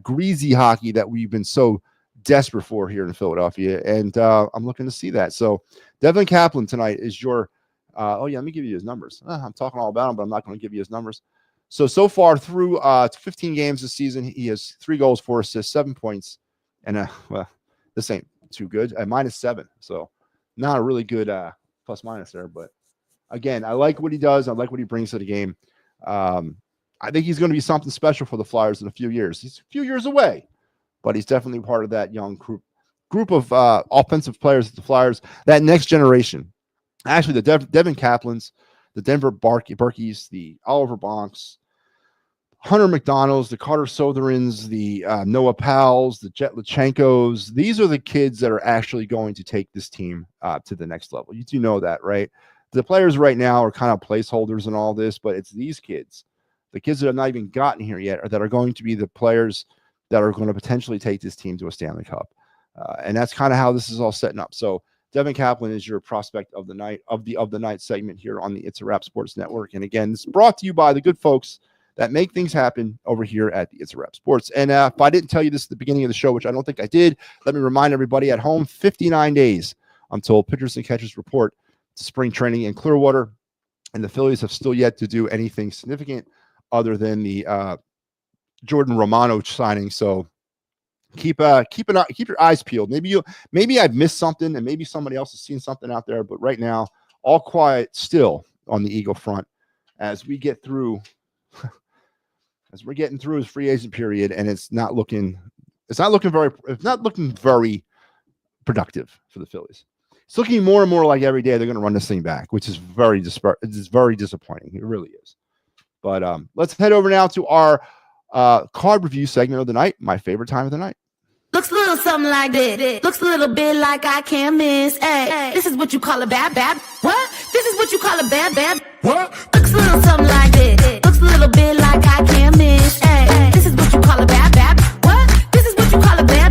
greasy hockey that we've been so desperate for here in Philadelphia. And I'm looking to see that. So Devin Kaplan tonight is your. Let me give you his numbers. I'm talking all about him, but I'm not going to give you his numbers. So far through 15 games this season, he has 3 goals, 4 assists, 7 points. And this ain't too good. -7, so not a really good plus minus there. But again, I like what he does. I like what he brings to the game. I think he's going to be something special for the Flyers in a few years. He's a few years away, but he's definitely part of that young group of offensive players at the Flyers. That next generation, actually, the Devin Kaplans, the Denver Berkeys, the Oliver Bonks, Hunter McDonald's, the Carter Sotherins, the Noah Powells, the Jet Lachenkos. These are the kids that are actually going to take this team to the next level. You do know that, right? The players right now are kind of placeholders in all this, but it's these kids, the kids that have not even gotten here yet, or that are going to be the players that are going to potentially take this team to a Stanley Cup. And that's kind of how this is all setting up. So Devin Kaplan is your prospect of the night, of the night segment here on the It's a Wrap Sports Network. And again, it's brought to you by the good folks that make things happen over here at the It's a Wrap Sports. And if I didn't tell you this at the beginning of the show, which I don't think I did, let me remind everybody at home, 59 days until pitchers and catchers report to spring training in Clearwater. And the Phillies have still yet to do anything significant other than the Jordan Romano signing. So keep your eyes peeled. Maybe I've missed something, and maybe somebody else has seen something out there. But right now, all quiet still on the Eagle front as we get through. As we're getting through his free agent period, and it's not looking very productive for the Phillies. It's looking more and more like every day they're going to run this thing back, which is very disappointing. It really is. But let's head over now to our card review segment of the night. My favorite time of the night. Looks a little something like this. Looks a little bit like I can't miss. Hey, this is what you call a bad. What? This is what you call a bad. What? Looks a little something like this. Looks a little bit like I can't miss. Hey, this is what you call a bad. What? This is what you call a bad.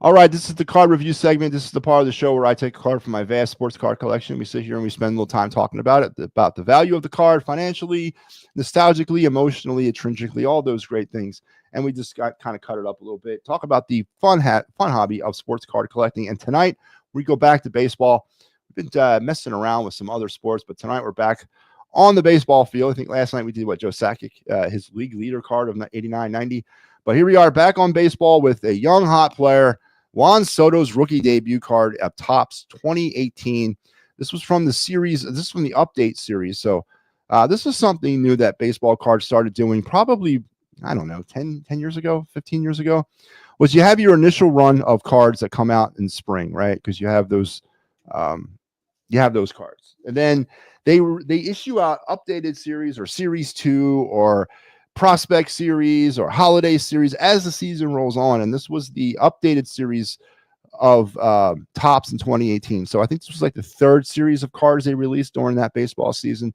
All right, this is the card review segment. This is the part of the show where I take a card from my vast sports card collection. We sit here and we spend a little time talking about it, about the value of the card financially, nostalgically, emotionally, intrinsically, all those great things. And we just kind of cut it up a little bit, talk about the fun hobby of sports card collecting. And tonight we go back to baseball. We've been messing around with some other sports, but tonight we're back on the baseball field. I think last night we did Joe Sakic, his league leader card of 89-90. But here we are back on baseball with a young, hot player, Juan Soto's rookie debut card at Topps 2018. This was from the series. This is from the update series. So this is something new that baseball cards started doing probably, I don't know, 10 years ago, 15 years ago, was you have your initial run of cards that come out in spring, right? Because you have those cards. And then they issue out updated series or series 2 or prospect series or holiday series as the season rolls on. And this was the updated series of Topps in 2018. So I think this was like the third series of cards they released during that baseball season.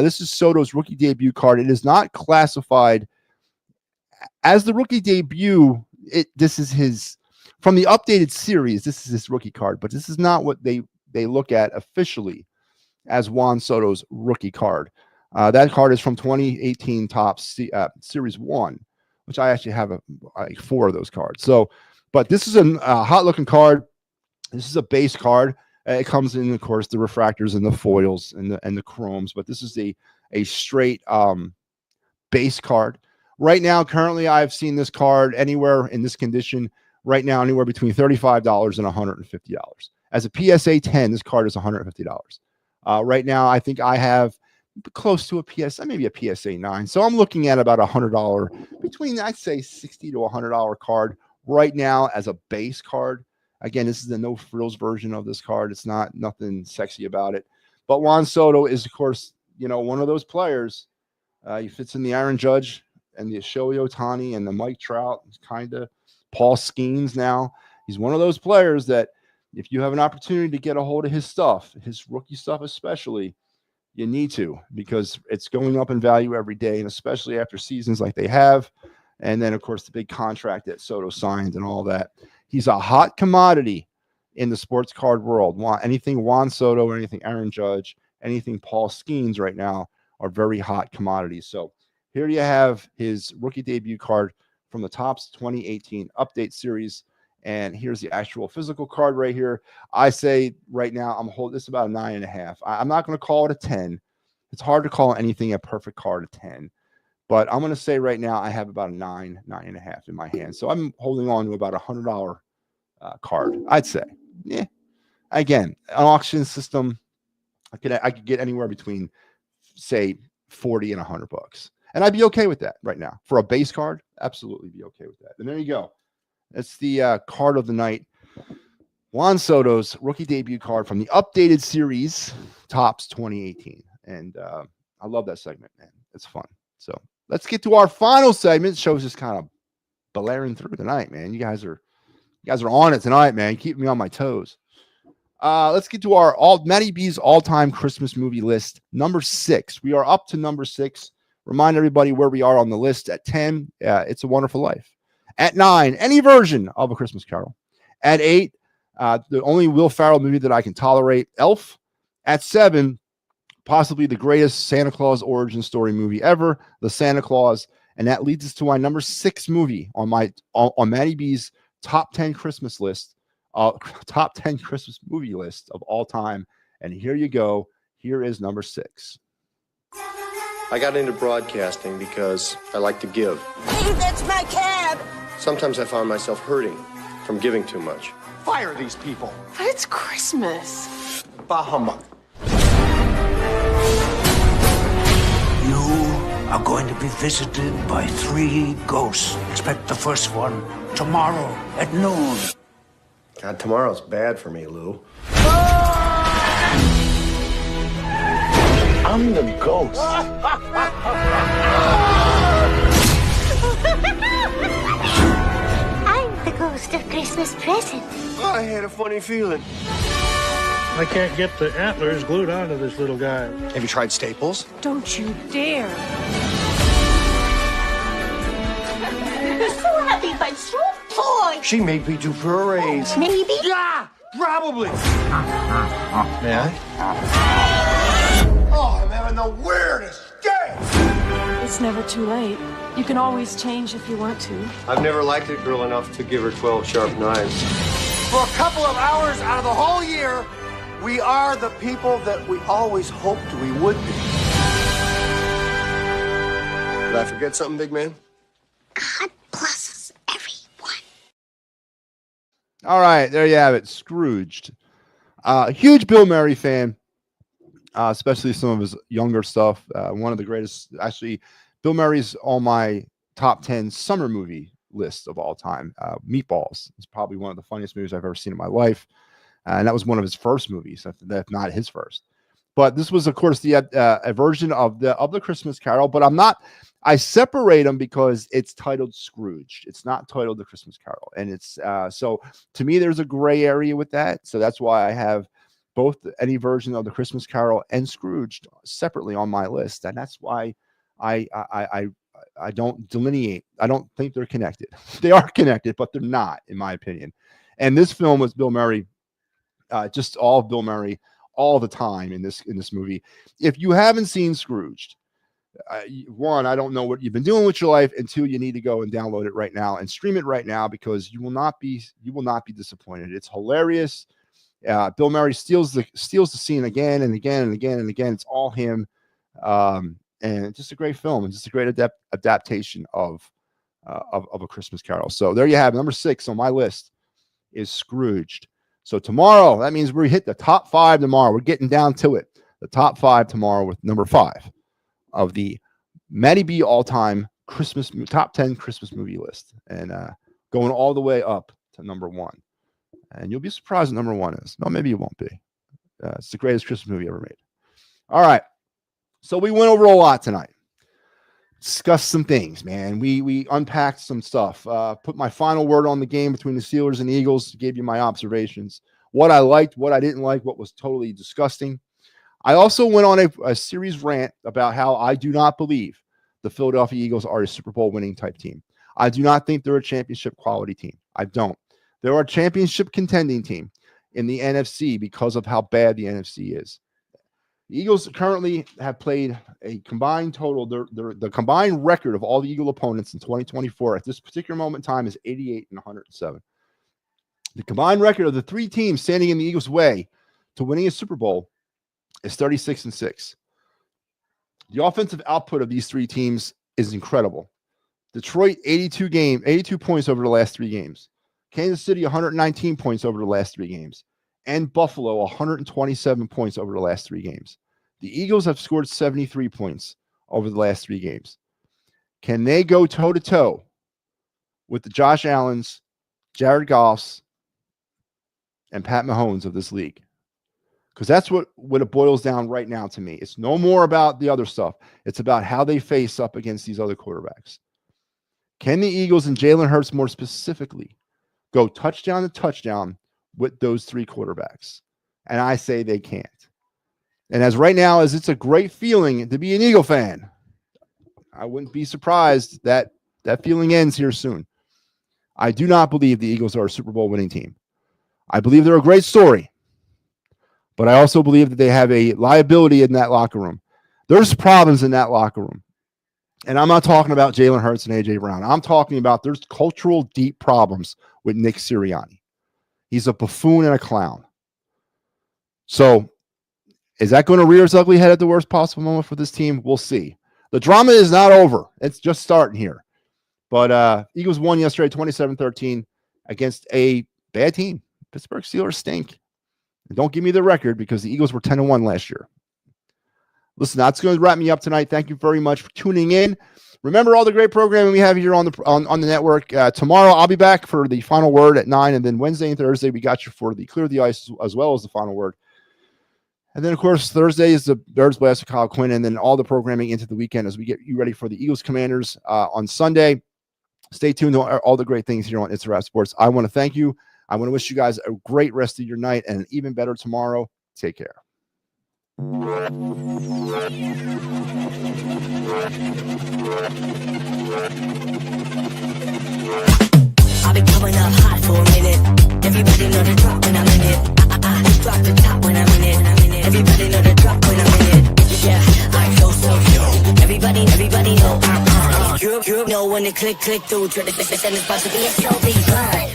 This is Soto's rookie debut card. It is not classified as the rookie debut. This is his, from the updated series, this is his rookie card, but this is not what they look at officially as Juan Soto's rookie card. That card is from 2018 Topps Series 1, which I actually have 4 of those cards. So, but this is a hot-looking card. This is a base card. It comes in, of course, the refractors and the foils and the chromes, but this is a straight base card. Right now, currently, I've seen this card anywhere in this condition right now, anywhere between $35 and $150. As a PSA 10, this card is $150. Right now, I think I have close to a PSA, maybe a PSA 9. So I'm looking at about $100, between, I'd say, $60 to $100 card right now as a base card. Again, this is the no frills version of this card. It's not nothing sexy about it. But Juan Soto is, of course, one of those players. He fits in the Aaron Judge and the Shohei Ohtani and the Mike Trout, kind of Paul Skeens now. He's one of those players that if you have an opportunity to get a hold of his stuff, his rookie stuff especially, you need to, because it's going up in value every day, and especially after seasons like they have. And then, of course, the big contract that Soto signed and all that. He's a hot commodity in the sports card world. Anything Juan Soto, anything Aaron Judge, anything Paul Skeens right now are very hot commodities. So here you have his rookie debut card from the Topps 2018 Update Series. And here's the actual physical card right here. I say right now, I'm holding this about a 9.5. I'm not going to call it a 10. It's hard to call anything a perfect card a 10. But I'm going to say right now I have about a 9.5 in my hand. So I'm holding on to about a $100 card, I'd say. Yeah. Again, an auction system, I could get anywhere between, say, 40 and $100. And I'd be okay with that right now. For a base card, absolutely be okay with that. And there you go. That's the card of the night. Juan Soto's rookie debut card from the updated series, Topps 2018. And I love that segment, man. It's fun. So let's get to our final segment. The show's just kind of blaring through tonight, man. You guys are on it tonight, man. Keep me on my toes. Let's get to our MattyB's all-time Christmas movie list. Number 6. We are up to number 6. Remind everybody where we are on the list. At 10, It's a Wonderful Life. At 9, any version of A Christmas Carol. At 8, the only Will Ferrell movie that I can tolerate, Elf. At 7, possibly the greatest Santa Claus origin story movie ever, The Santa Claus. And that leads us to my number 6 movie on MattyB's top 10 Christmas list, top 10 Christmas movie list of all time. And here you go. Here is number 6. I got into broadcasting because I like to give. Hey, that's my cab. Sometimes I found myself hurting from giving too much. Fire these people. But it's Christmas. Bah humbug. You are going to be visited by 3 ghosts. Expect the first one tomorrow at noon. God, tomorrow's bad for me, Lou. I'm the ghost. I'm the ghost of Christmas present. I had a funny feeling. I can't get the antlers glued onto this little guy. Have you tried Staples? Don't you dare. You're so happy, but so poor. She may be due for a raise. Maybe. Yeah, probably. May I? Oh, I'm having the weirdest day. It's never too late. You can always change if you want to. I've never liked a girl enough to give her 12 sharp knives. For a couple of hours out of the whole year, we are the people that we always hoped we would be. Did I forget something, big man? God blesses everyone. All right, there you have it. Scrooged. Huge Bill Murray fan. Especially some of his younger stuff. One of the greatest, actually, Bill Murray's on my top 10 summer movie list of all time. Meatballs is probably one of the funniest movies I've ever seen in my life. And that was one of his first movies, if not his first. But this was, of course, a version of the Christmas Carol. But I separate them because it's titled Scrooge. It's not titled The Christmas Carol. And it's, so to me, there's a gray area with that. So that's why I have both any version of the Christmas Carol and Scrooged separately on my list. And that's why I don't delineate. I don't think they're connected. They are connected, but they're not, in my opinion. And this film was Bill Murray, just all Bill Murray all the time in this movie. If you haven't seen Scrooged, one, I don't know what you've been doing with your life, and two, you need to go and download it right now and stream it right now, because you will not be disappointed. It's hilarious. Bill Murray steals the scene again and again and again and again. It's all him, and just a great film and just a great adaptation of A Christmas Carol. So there you have it. Number 6 on my list is Scrooged. So tomorrow, that means we hit the top 5 tomorrow. We're getting down to it. The top 5 tomorrow with number 5 of the MattyB all-time top 10 Christmas movie list, and going all the way up to number 1. And you'll be surprised what number 1 is. No, maybe you won't be. It's the greatest Christmas movie ever made. All right. So we went over a lot tonight. Discussed some things, man. We unpacked some stuff. Put my final word on the game between the Steelers and the Eagles. Gave you my observations. What I liked, what I didn't like, what was totally disgusting. I also went on a series rant about how I do not believe the Philadelphia Eagles are a Super Bowl winning type team. I do not think they're a championship quality team. I don't. They're a championship contending team in the NFC because of how bad the NFC is. The Eagles currently have played a combined total. The combined record of all the Eagle opponents in 2024 at this particular moment in time is 88-107. The combined record of the 3 teams standing in the Eagles' way to winning a Super Bowl is 36-6. The offensive output of these 3 teams is incredible. Detroit, 82 points over the last 3 games. Kansas City, 119 points over the last 3 games. And Buffalo, 127 points over the last 3 games. The Eagles have scored 73 points over the last 3 games. Can they go toe-to-toe with the Josh Allens, Jared Goffs, and Pat Mahomes of this league? Because that's what it boils down right now to me. It's no more about the other stuff. It's about how they face up against these other quarterbacks. Can the Eagles and Jalen Hurts more specifically go touchdown to touchdown with those 3 quarterbacks? And I say they can't. And as right now, as it's a great feeling to be an Eagle fan, I wouldn't be surprised that that feeling ends here soon. I do not believe the Eagles are a Super Bowl winning team. I believe they're a great story, but I also believe that they have a liability in that locker room. There's problems in that locker room. And I'm not talking about Jalen Hurts and A.J. Brown. I'm talking about there's cultural deep problems with Nick Sirianni. He's a buffoon and a clown. So is that going to rear its ugly head at the worst possible moment for this team? We'll see. The drama is not over. It's just starting here. But Eagles won yesterday 27-13 against a bad team. Pittsburgh Steelers stink. And don't give me the record because the Eagles were 10-1 last year. Listen, that's going to wrap me up tonight. Thank you very much for tuning in. Remember all the great programming we have here on the network. Tomorrow I'll be back for the final word at 9, and then Wednesday and Thursday we got you for the Clear the Ice as well as the final word. And then, of course, Thursday is the Birds Blast with Kyle Quinn, and then all the programming into the weekend as we get you ready for the Eagles Commanders on Sunday. Stay tuned to all the great things here on It's a Wrap Sports. I want to thank you. I want to wish you guys a great rest of your night and an even better tomorrow. Take care. I'll be coming up hot for a minute. Everybody know the drop when I'm in it. I drop the top when I'm in it. Everybody know the drop when I'm in it. Yeah, I'm so. Everybody know I'm you know when the click through. Try to send this about to be a show. Be fine.